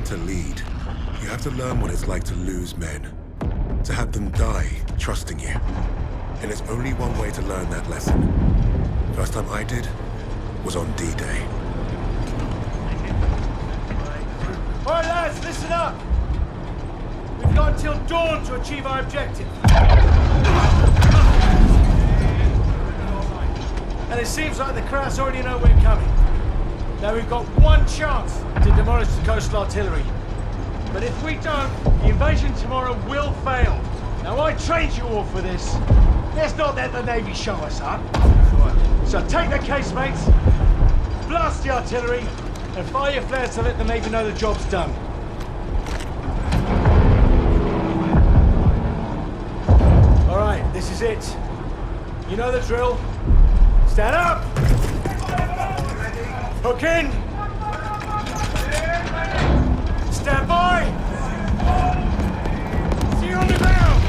to lead, you have to learn what it's like to lose men. To have them die trusting you. And there's only one way to learn that lesson. First time I did was on D-Day. All right, lads, listen up. We've got until dawn to achieve our objective. And it seems like the Krauts already know we're coming. Now we've got one chance to demolish the coastal artillery. But if we don't, the invasion tomorrow will fail. Now I trained you all for this. Let's not let the Navy show us up. So take the casemates, blast the artillery, and fire your flares to let the Navy know the job's done. All right, this is it. You know the drill. Stand up! Hook in! Stand by! See you on the ground!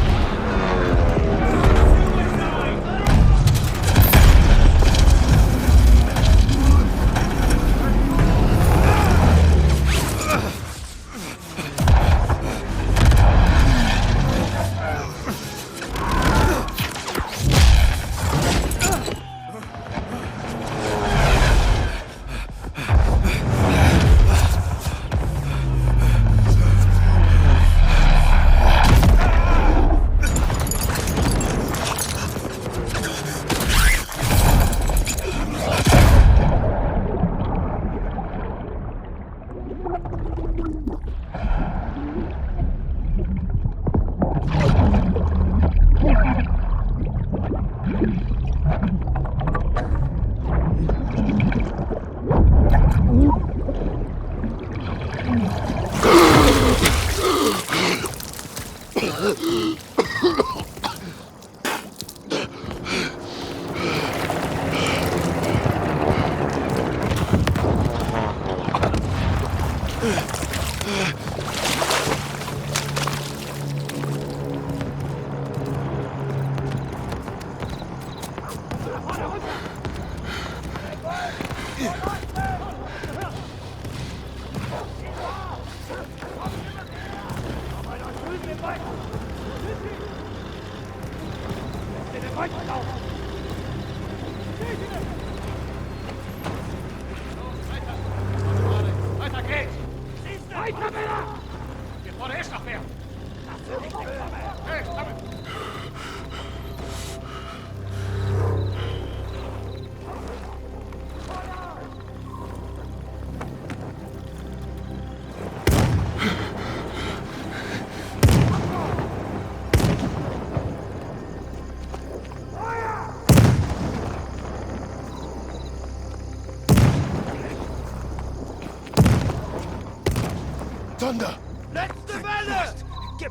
Thunder! Let's develop! Get...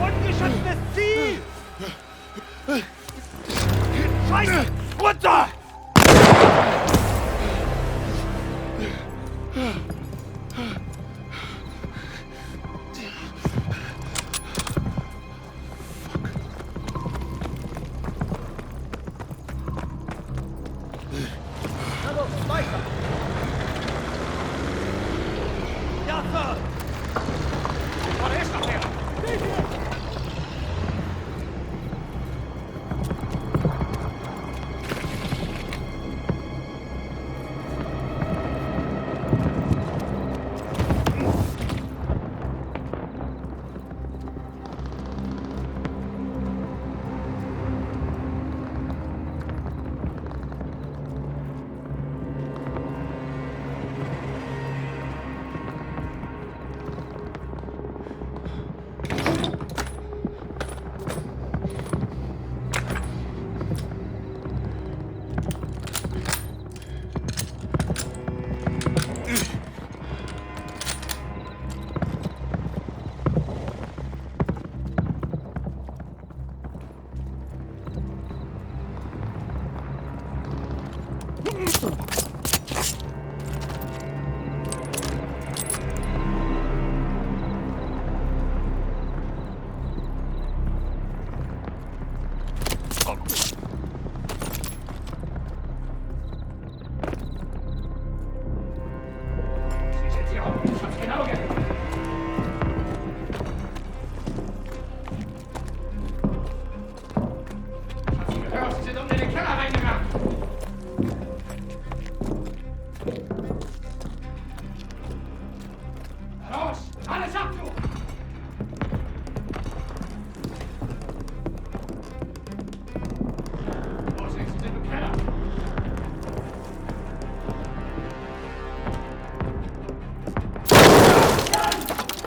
Ungeschütztes Ziel! Scheiße! Runter!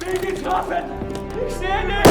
Bin getroffen! Ich sehe nichts!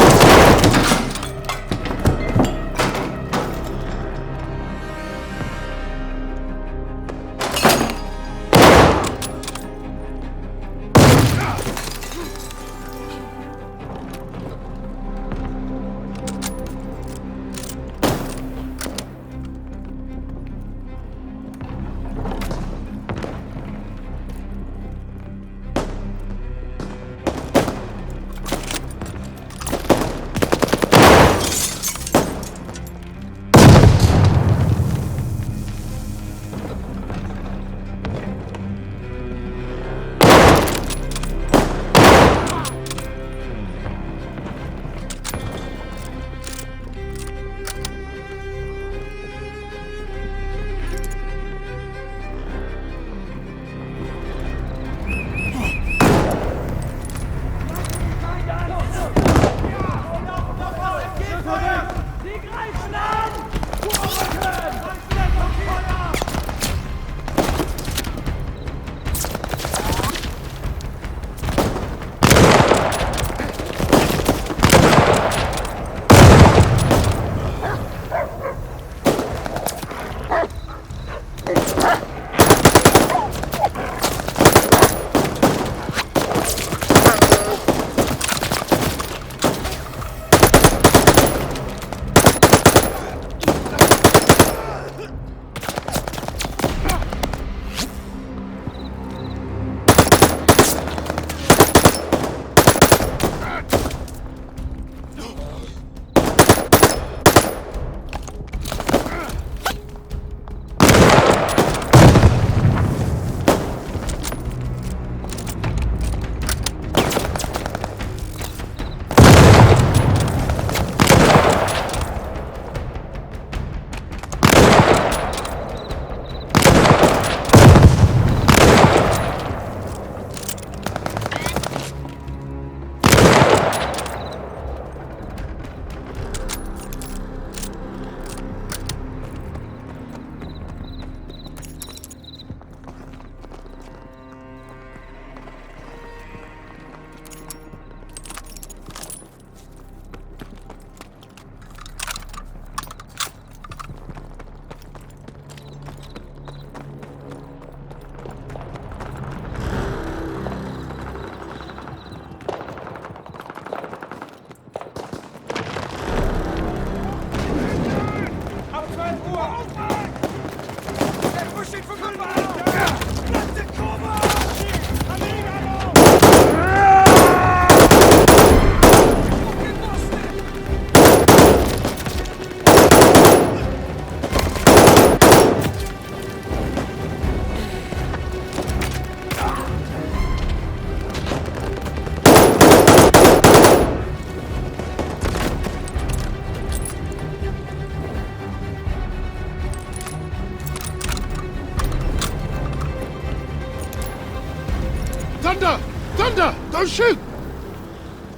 Thunder! Thunder! Don't shoot!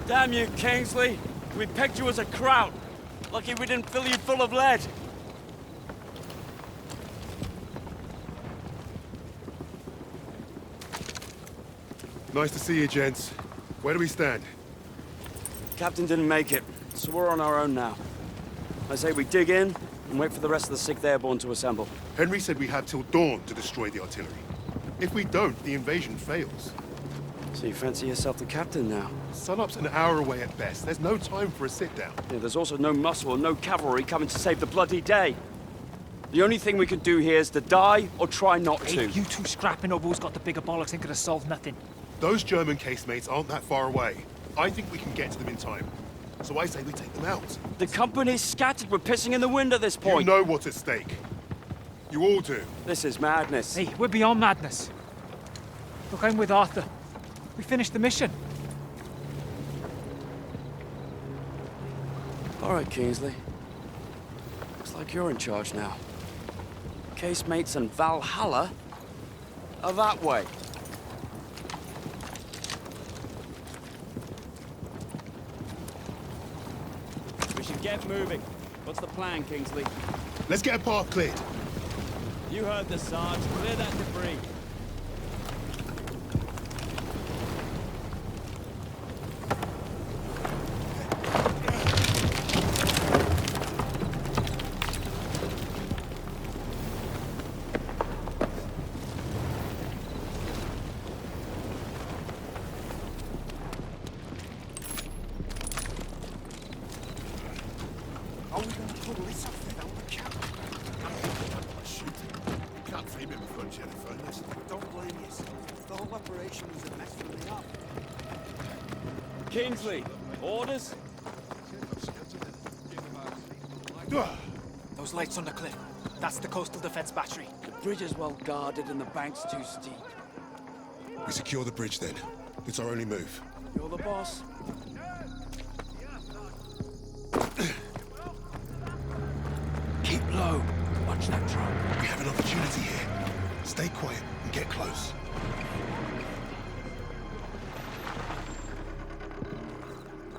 Damn you, Kingsley. We picked you as a kraut. Lucky we didn't fill you full of lead. Nice to see you, gents. Where do we stand? Captain didn't make it, so we're on our own now. I say we dig in and wait for the rest of the 6th Airborne to assemble. Henry said we have till dawn to destroy the artillery. If we don't, the invasion fails. So you fancy yourself the captain now? Sunup's an hour away at best. There's no time for a sit-down. Yeah, there's also no muscle and no cavalry coming to save the bloody day. The only thing we can do here is to die or try not to. Hey, you two scrapping over who's got the bigger bollocks ain't gonna solve nothing. Those German casemates aren't that far away. I think we can get to them in time. So I say we take them out. The company's scattered. We're pissing in the wind at this point. You know what's at stake. You all do. This is madness. Hey, we're beyond madness. Look, I'm with Arthur. We finished the mission. All right, Kingsley. Looks like you're in charge now. Casemates and Valhalla are that way. We should get moving. What's the plan, Kingsley? Let's get a path cleared. You heard the Sarge. Clear that debris. Don't blame yourself. The whole operation was a mess from the up. Kingsley, orders? Those lights on the cliff. That's the coastal defense battery. The bridge is well guarded and the bank's too steep. We secure the bridge then. It's our only move. You're the boss. Keep low. Watch that truck. We have an opportunity here. Stay quiet and get close.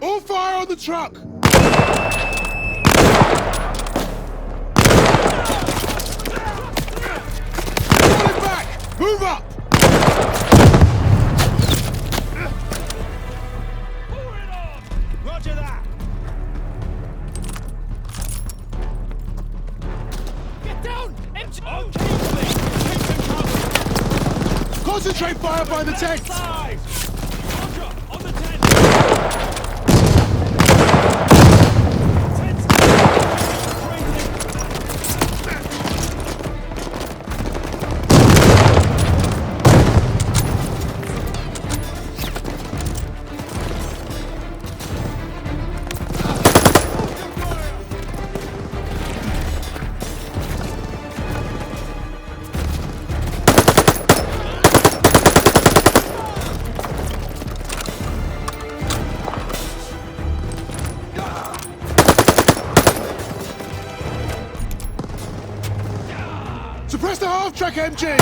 All fire on the truck! Fall back! Move up! Roger that! Get down! MG! On Kingsley! Keep them covered! Concentrate fire by the tent! Roger! On the tent! Suppress the half-track, MG!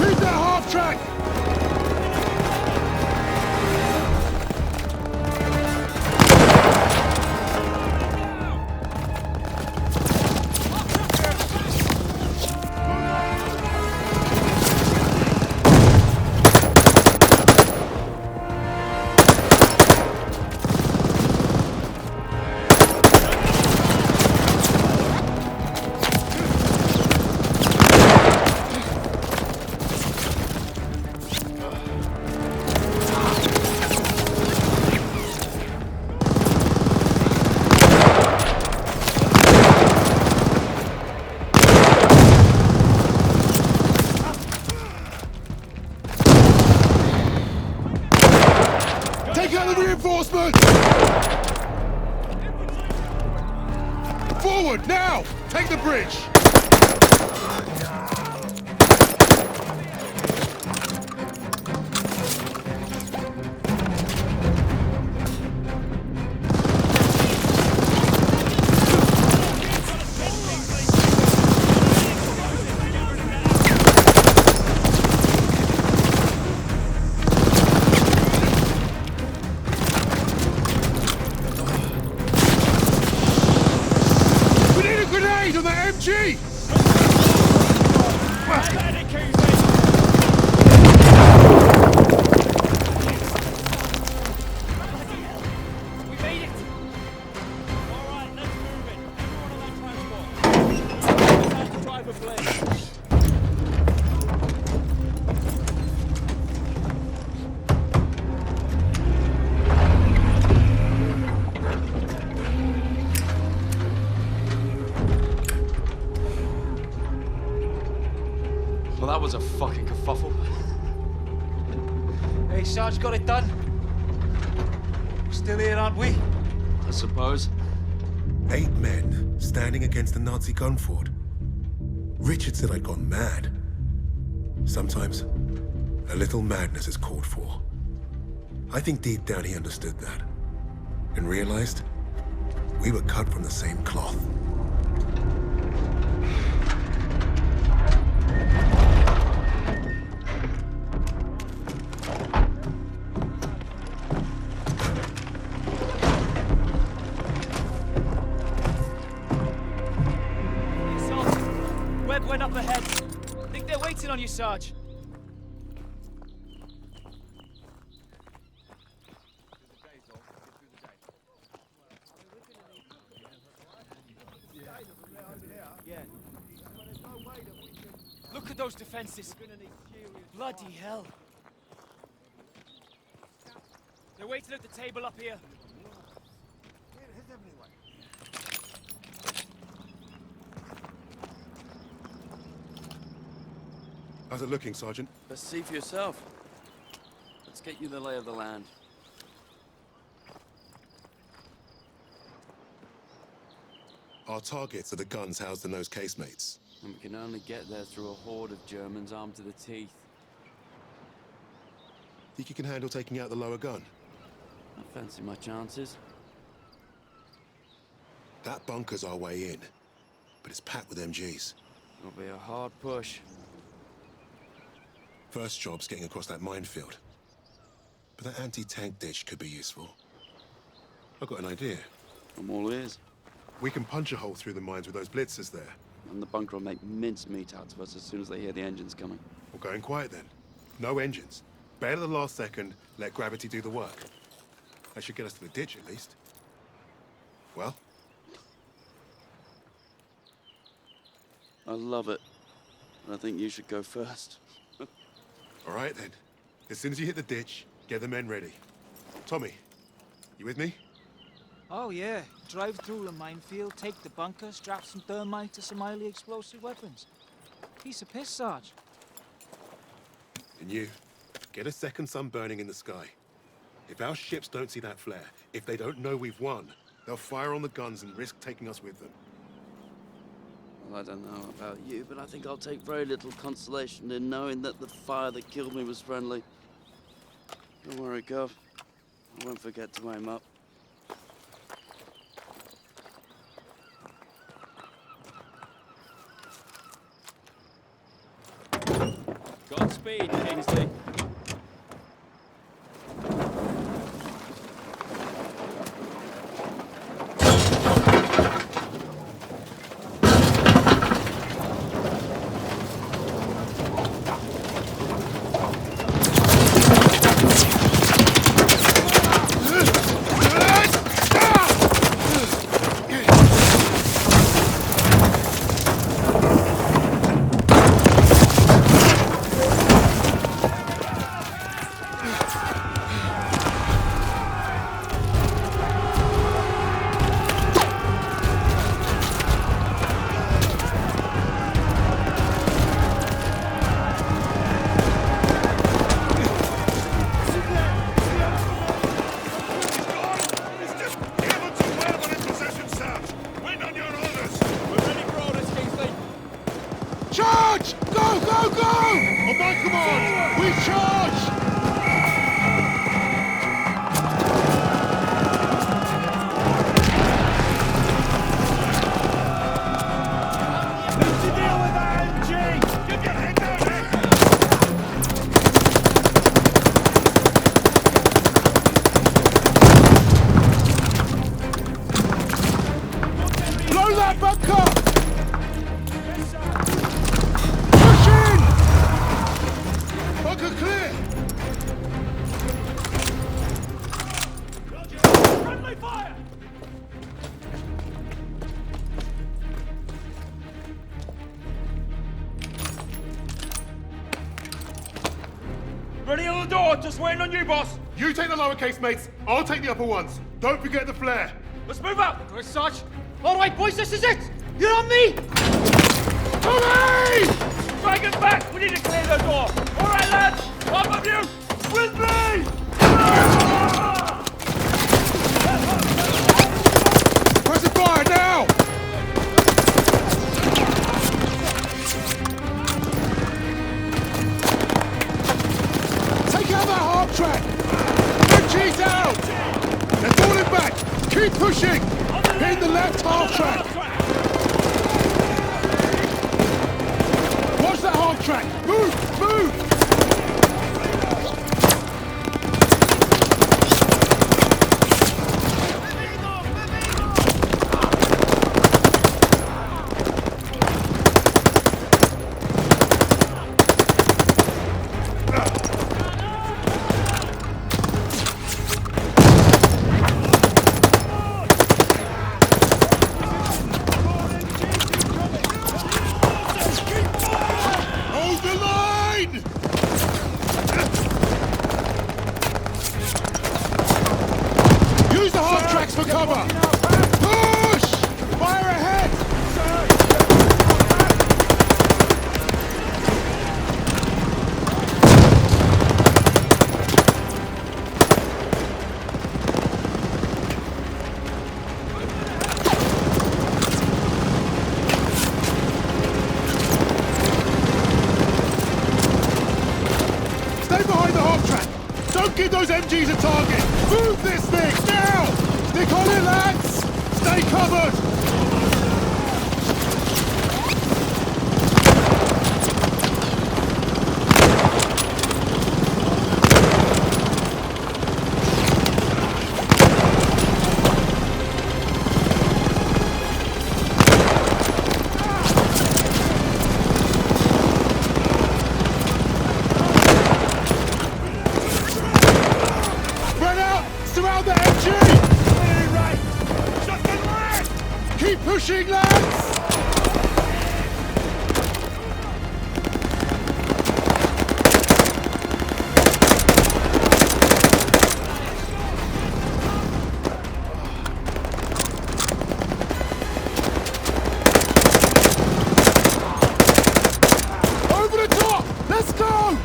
Lead that half-track! Take out the reinforcements! Forward, now! Take the bridge! We need a grenade on the MG! We made it! Alright, let's move it. Everyone on that transport. Time to drive a blade. Well, that was a fucking kerfuffle. Hey, Sarge got it done. We're still here, aren't we? I suppose. 8 men standing against a Nazi gun fort. Richard said I'd gone mad. Sometimes, a little madness is called for. I think deep down he understood that. And realized we were cut from the same cloth. Webb went up ahead. Think they're waiting on you, Sarge. Look at those defenses. Bloody hell. They're waiting at the table up here. How's it looking, Sergeant? Best see for yourself. Let's get you the lay of the land. Our targets are the guns housed in those casemates. And we can only get there through a horde of Germans armed to the teeth. Think you can handle taking out the lower gun? I fancy my chances. That bunker's our way in, but it's packed with MGs. It'll be a hard push. First job's getting across that minefield. But that anti-tank ditch could be useful. I've got an idea. I'm all ears. We can punch a hole through the mines with those blitzers there. And the bunker will make mincemeat out of us as soon as they hear the engines coming. We're going quiet then. No engines. Bail at the last second, let gravity do the work. That should get us to the ditch at least. Well? I love it. And I think you should go first. All right then. As soon as you hit the ditch, get the men ready. Tommy, you with me? Oh yeah, drive through the minefield, take the bunker, strap some thermite to some highly explosive weapons. Piece of piss, Sarge. And you, get a second sun burning in the sky. If our ships don't see that flare, if they don't know we've won, they'll fire on the guns and risk taking us with them. Well, I don't know about you, but I think I'll take very little consolation in knowing that the fire that killed me was friendly. Don't worry, Gov. I won't forget to aim up. Godspeed, Kingsley. Charge! Go, go, go! On my command, we charge! Who's to deal with that MG? Get your head down here! Blow that bunker! Yes, sir. Push in! Bunker clear! Roger. Friendly fire! Ready on the door, just waiting on you, boss. You take the lowercase mates, I'll take the upper ones. Don't forget the flare. Let's move up. Good, Sarge. All right, boys, this is it. You're on me. Tommy! Dragon back. We need to clear the door. All right, lads. One of you with me. Press fire now! Take out that hard track! MG's out! They're falling back! Keep pushing! Hit the left half track! Watch that half track! Move! Move! give those MGs a target! Move this thing, now! Stick on it, lads! Stay covered! Pushing, lads! Over the top! Let's go!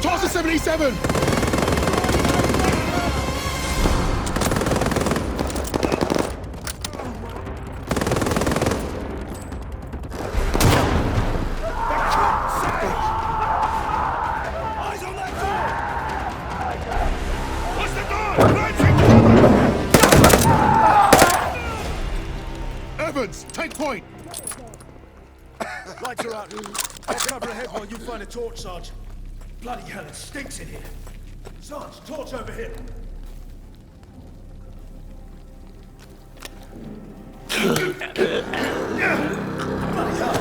Toss the 77! Eyes on that door! What's the door? Evans, take point! Lights are out. I'll cover ahead while you find a torch, Sarge. Bloody hell, it stinks in here. Sarge, torch over here. Bloody hell.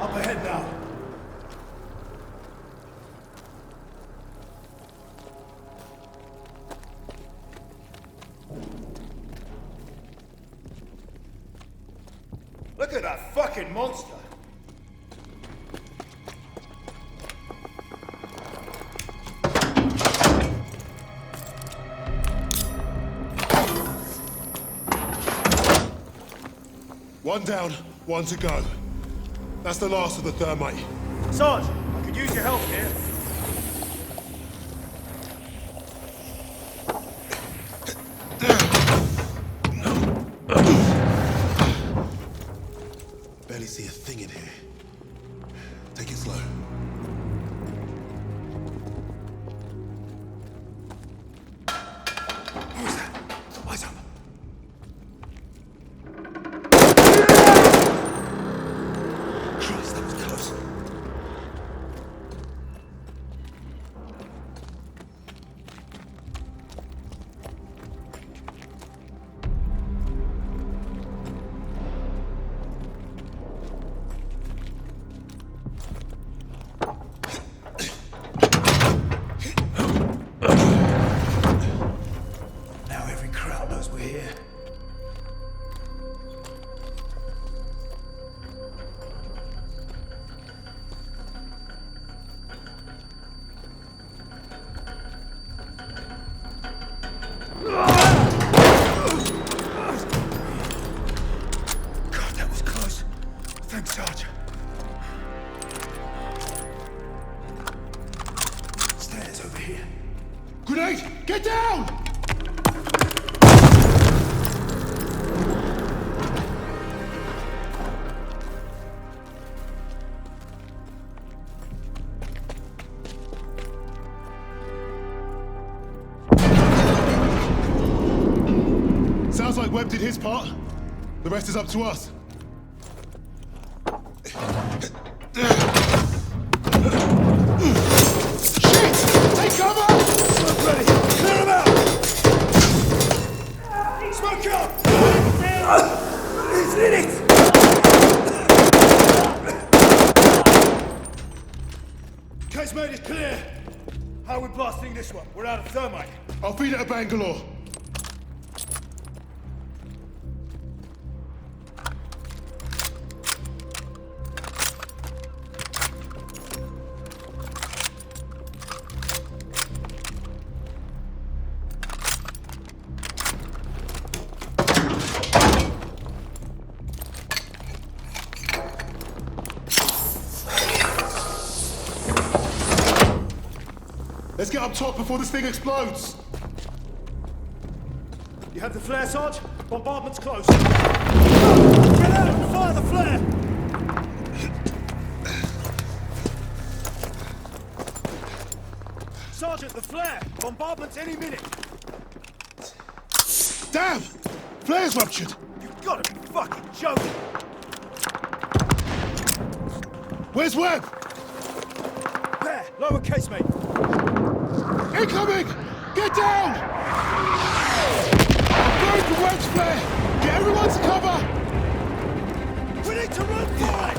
Up ahead now. Look at that fucking monster. One down, one to go. That's the last of the thermite. Sarge, I could use your help here. Barely see a thing in here. Take it slow. Who was that? Eyes up. Christ, that was close. Now every crowd knows we're here. God, that was close. Thanks, Sarge. Stairs over here. Grenade! Get down! Sounds like Webb did his part. The rest is up to us. Shit! Take cover! Smoke ready! Clear him out! Smoke up! He's in it! Casemate is clear! How are we blasting this one? We're out of thermite. I'll feed it to Bangalore. Let's get up top before this thing explodes. You have the flare, Sarge? Bombardment's close. out! Fire the flare! Sergeant, the flare! Bombardment's any minute! Damn! Flare's ruptured! You've gotta be fucking joking! Where's Webb? There! Lower casemate! Incoming! Get down! I'm going for Webb's flare! Get everyone to cover! We need to run for it!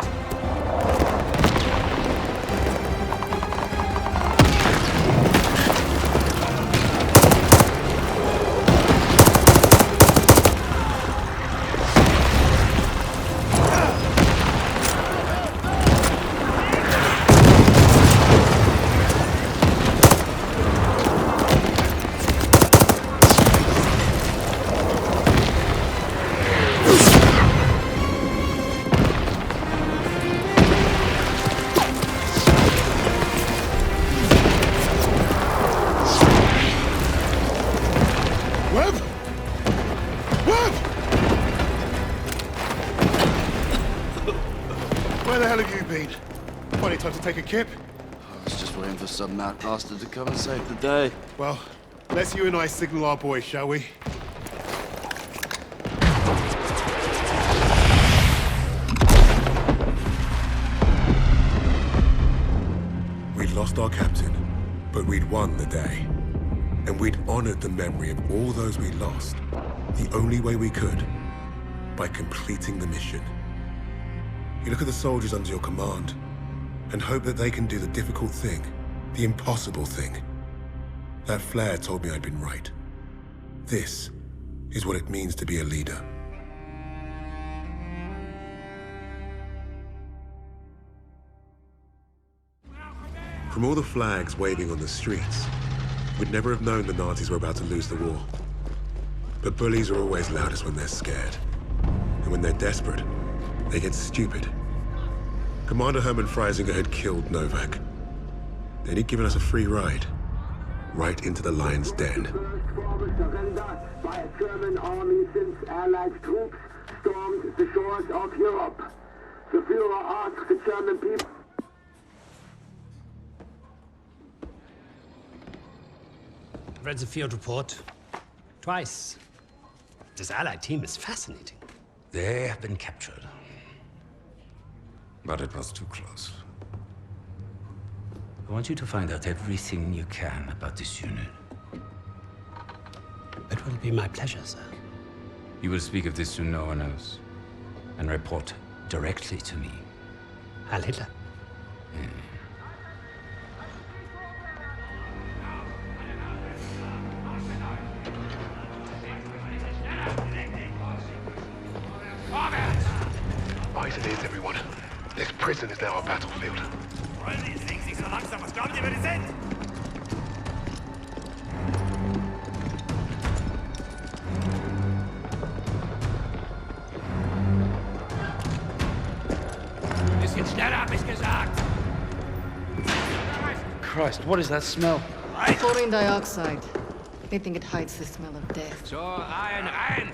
Where the hell have you been? Funny time to take a kip. I was just waiting for some mad bastard to come and save the day. Well, let's you and I signal our boys, shall we? We'd lost our captain, but we'd won the day. And we'd honored the memory of all those we lost, the only way we could, by completing the mission. You look at the soldiers under your command, and hope that they can do the difficult thing, the impossible thing. That flare told me I'd been right. This is what it means to be a leader. From all the flags waving on the streets, we'd never have known the Nazis were about to lose the war. But bullies are always loudest when they're scared. And when they're desperate, they get stupid. Commander Hermann Freisinger had killed Novak. Then he'd given us a free ride, right into the lion's den. Forward surrender by a German army since Allied troops stormed the shores of Europe. The Führer asked the German people. I've read the field report twice. This Allied team is fascinating. They have been captured. But it was too close. I want you to find out everything you can about this unit. It will be my pleasure, sir. You will speak of this to no one else. And report directly to me. Heil Hitler. Right it is, everyone. This prison is now our battlefield. Rollen die Dings nicht so langsam, was glaubt ihr, wer die sind? Bisschen schneller, hab ich gesagt. Christ, what is that smell? Chlorine dioxide. They think it hides the smell of death. So, rein!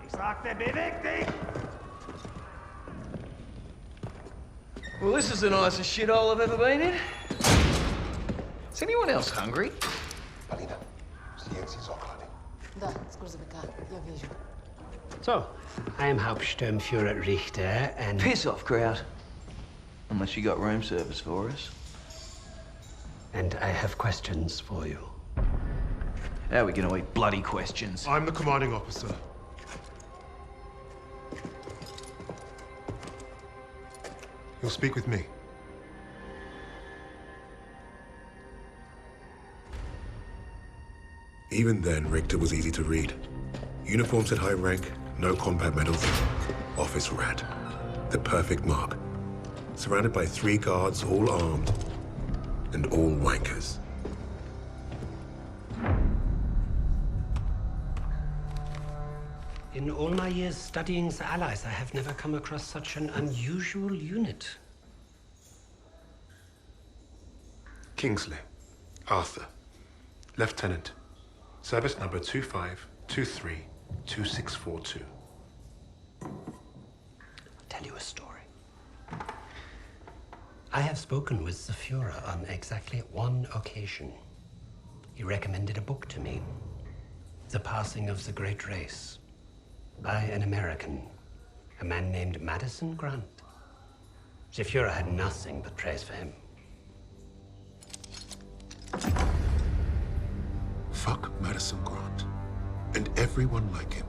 Ich sagte, beweg dich! Well, this is the nicest shithole I've ever been in. Is anyone else hungry? Alina, zdjęć z okladem. Da, z gruzowika. Ja wierzę. So, I am Hauptsturmführer Richter, and... Piss off, crowd. Unless you got room service for us. And I have questions for you. How are we gonna eat bloody questions? I'm the commanding officer. You'll speak with me. Even then, Richter was easy to read. Uniform said high rank, no combat medals. Office rat. The perfect mark. Surrounded by 3 guards, all armed, and all wankers. In all my years studying the Allies, I have never come across such an unusual unit. Kingsley. Arthur. Lieutenant. Service number 25232642. I have spoken with the Führer on exactly one occasion. He recommended a book to me. The Passing of the Great Race. By an American. A man named Madison Grant. The Führer had nothing but praise for him. Fuck Madison Grant. And everyone like him.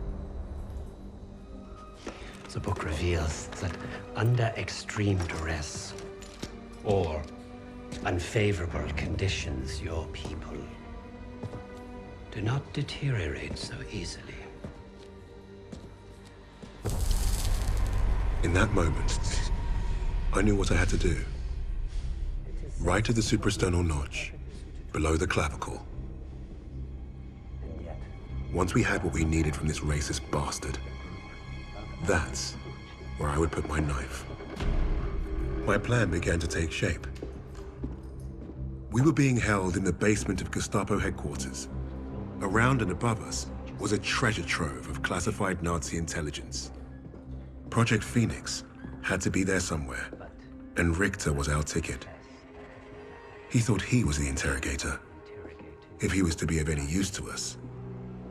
The book reveals that under extreme duress or unfavorable conditions, your people do not deteriorate so easily. In that moment, I knew what I had to do. Right at the suprasternal notch, below the clavicle. Once we had what we needed from this racist bastard, that's where I would put my knife. My plan began to take shape. We were being held in the basement of Gestapo headquarters. Around and above us was a treasure trove of classified Nazi intelligence. Project Phoenix had to be there somewhere, and Richter was our ticket. He thought he was the interrogator. If he was to be of any use to us,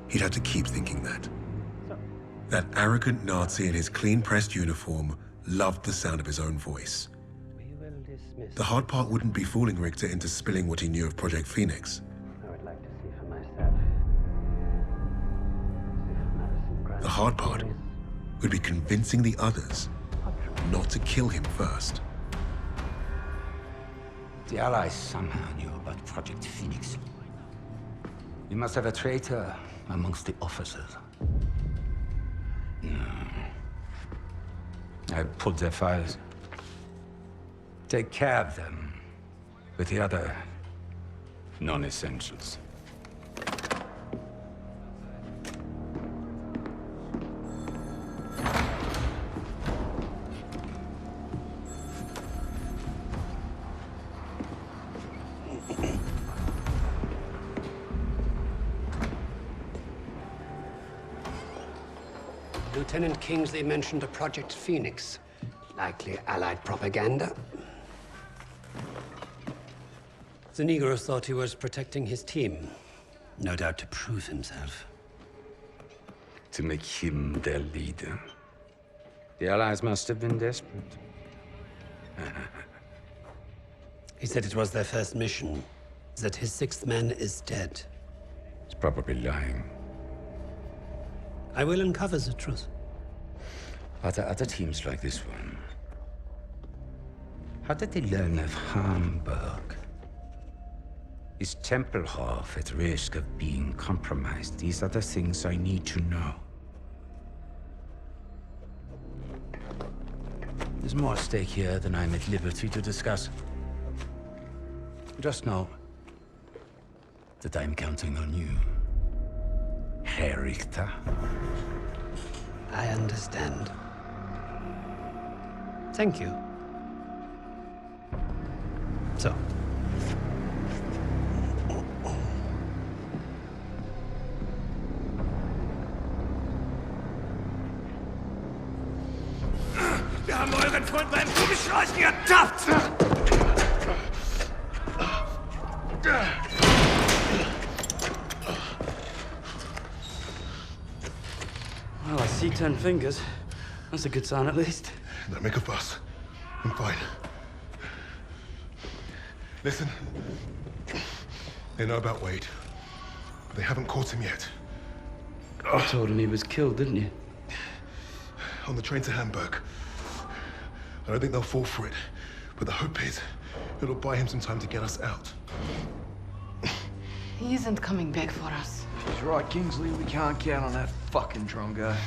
he'd have to keep thinking that. That arrogant Nazi in his clean-pressed uniform loved the sound of his own voice. The hard part wouldn't be fooling Richter into spilling what he knew of Project Phoenix. I would like to see for myself. The hard part would be convincing the others not to kill him first. The Allies somehow knew about Project Phoenix. You must have a traitor amongst the officers. No. I pulled their files. Take care of them with the other non-essentials. Lieutenant Kingsley mentioned a Project Phoenix. Likely Allied propaganda. The Negro thought he was protecting his team. No doubt to prove himself. To make him their leader. The Allies must have been desperate. He said it was their first mission. That his sixth man is dead. He's probably lying. I will uncover the truth. Are there other teams like this one? How did they learn of Hamburg? Is Tempelhof at risk of being compromised? These are the things I need to know. There's more at stake here than I'm at liberty to discuss. Just know that I'm counting on you, Herr Richter. I understand. Thank you. So. Wir haben euren Freund beim Gummischleichen ertappt! Well, I see 10 fingers. That's a good sign, at least. Don't make a fuss. I'm fine. Listen. They know about Wade. But they haven't caught him yet. You told him he was killed, didn't you? On the train to Hamburg. I don't think they'll fall for it. But the hope is it'll buy him some time to get us out. He isn't coming back for us. She's right, Kingsley. We can't count on that fucking Tonga.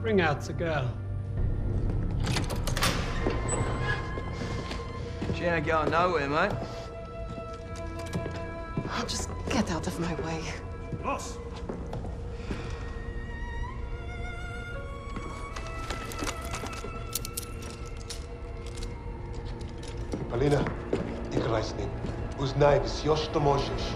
Bring out the girl. She ain't going nowhere, mate. Oh, just get out of my way. Boss! Alina, ik reis niet. Uznaj, bis još to možeš.